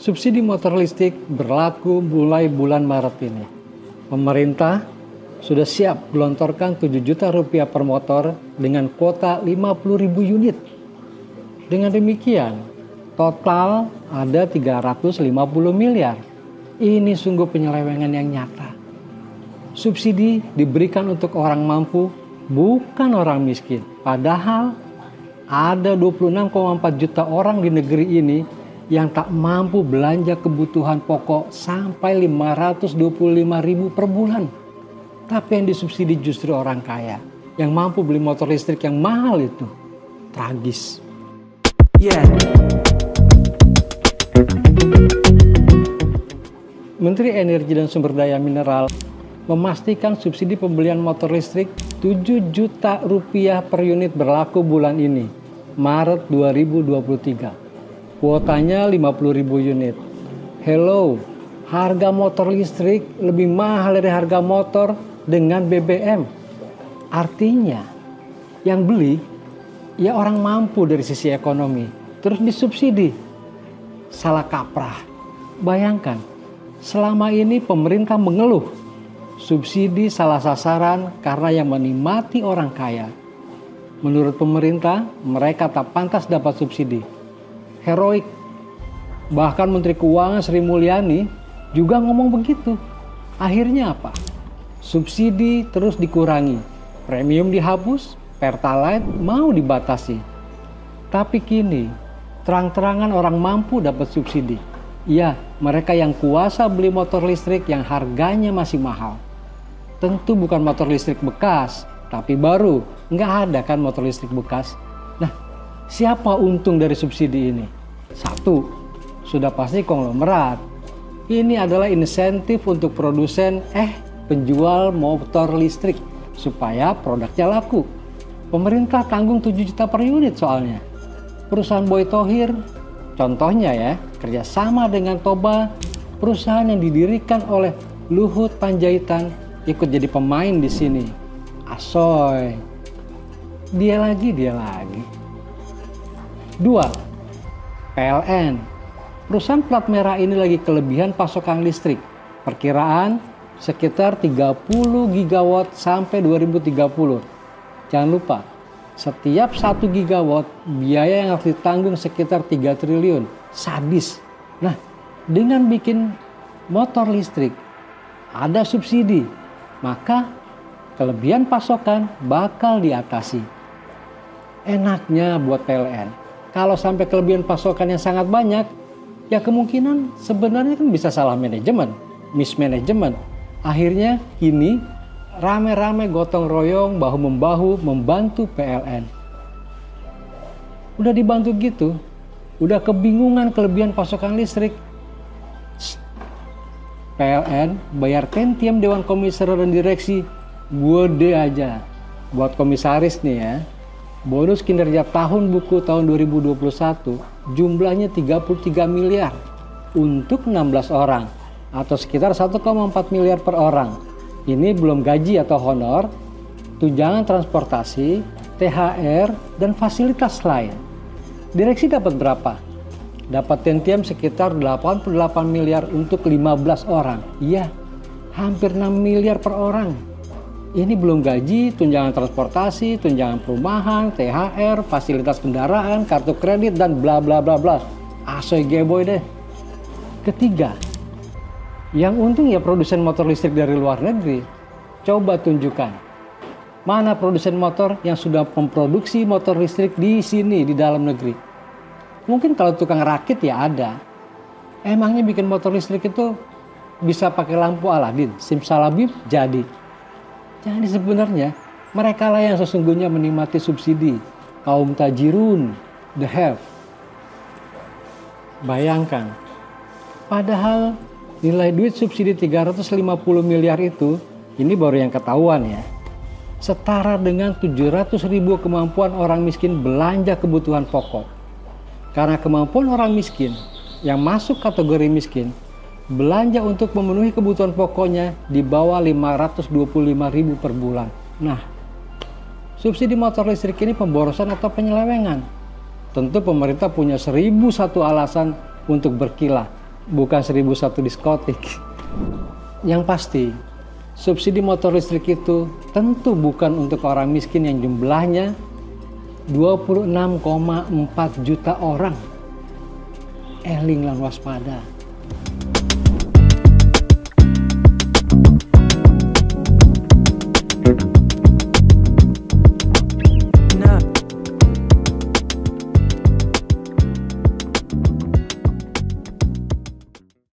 Subsidi motor listrik berlaku mulai bulan Maret ini. Pemerintah sudah siap gelontorkan 7 juta rupiah per motor dengan kuota 50.000 unit. Dengan demikian, total ada 350 miliar. Ini sungguh penyelewengan yang nyata. Subsidi diberikan untuk orang mampu, bukan orang miskin. Padahal ada 26,4 juta orang di negeri ini yang tak mampu belanja kebutuhan pokok sampai 525.000 per bulan. Tapi yang disubsidi justru orang kaya yang mampu beli motor listrik yang mahal itu. Tragis. Menteri Energi dan Sumber Daya Mineral memastikan subsidi pembelian motor listrik 7 juta rupiah per unit berlaku bulan ini, Maret 2023. Kuotanya 50.000 unit. Hello, harga motor listrik lebih mahal dari harga motor dengan BBM. Artinya, yang beli ya orang mampu dari sisi ekonomi, terus disubsidi. Salah kaprah. Bayangkan, selama ini pemerintah mengeluh subsidi salah sasaran karena yang menikmati orang kaya. Menurut pemerintah, mereka tak pantas dapat subsidi. Heroik. Bahkan Menteri Keuangan Sri Mulyani juga ngomong begitu. Akhirnya apa? Subsidi terus dikurangi. Premium dihapus, Pertalite mau dibatasi. Tapi kini, terang-terangan orang mampu dapat subsidi. Iya, mereka yang kuasa beli motor listrik yang harganya masih mahal. Tentu bukan motor listrik bekas, tapi baru. Nggak ada kan motor listrik bekas. Nah, siapa untung dari subsidi ini? Satu, sudah pasti konglomerat. Ini adalah insentif untuk produsen penjual motor listrik supaya produknya laku. Pemerintah tanggung 7 juta per unit soalnya. Perusahaan Boy Thohir, contohnya ya, kerjasama dengan Toba, perusahaan yang didirikan oleh Luhut Panjaitan, ikut jadi pemain di sini. Asoy. Dia lagi. 2. PLN. Perusahaan plat merah ini lagi kelebihan pasokan listrik. Perkiraan sekitar 30 gigawatt sampai 2030. Jangan lupa, setiap 1 gigawatt biaya yang harus ditanggung sekitar 3 triliun. Sadis. Nah, dengan bikin motor listrik ada subsidi, maka kelebihan pasokan bakal diatasi. Enaknya buat PLN, kalau sampai kelebihan pasokan yang sangat banyak, ya kemungkinan sebenarnya kan bisa salah manajemen, mismanagement. Akhirnya kini rame-rame gotong royong, bahu-membahu membantu PLN. Udah dibantu gitu, udah kebingungan kelebihan pasokan listrik. PLN bayar tentiam Dewan Komisaris dan Direksi gede aja. Buat komisaris nih ya, bonus kinerja tahun buku tahun 2021 jumlahnya 33 miliar untuk 16 orang atau sekitar 1,4 miliar per orang. Ini belum gaji atau honor, tunjangan transportasi, THR, dan fasilitas lain. Direksi dapat berapa? Dapat tentiam sekitar 88 miliar untuk 15 orang. Iya, hampir 6 miliar per orang. Ini belum gaji, tunjangan transportasi, tunjangan perumahan, THR, fasilitas kendaraan, kartu kredit, dan bla bla bla bla. Asoy geboy deh. Ketiga, yang untung ya produsen motor listrik dari luar negeri. Coba tunjukkan, mana produsen motor yang sudah memproduksi motor listrik di sini, di dalam negeri. Mungkin kalau tukang rakit ya ada. Emangnya bikin motor listrik itu bisa pakai lampu Aladin, simsalabim jadi. Jadi sebenarnya mereka lah yang sesungguhnya menikmati subsidi. Kaum tajirun, the have. Bayangkan, padahal nilai duit subsidi 350 miliar itu, ini baru yang ketahuan ya, setara dengan 700.000 kemampuan orang miskin belanja kebutuhan pokok. Karena kemampuan orang miskin yang masuk kategori miskin, belanja untuk memenuhi kebutuhan pokoknya di bawah 525.000 per bulan. Nah, subsidi motor listrik ini pemborosan atau penyelewengan? Tentu pemerintah punya 1001 alasan untuk berkilah. bukan 1001 diskotik. Yang pasti, subsidi motor listrik itu tentu bukan untuk orang miskin yang jumlahnya 26,4 juta orang. Eling lan waspada.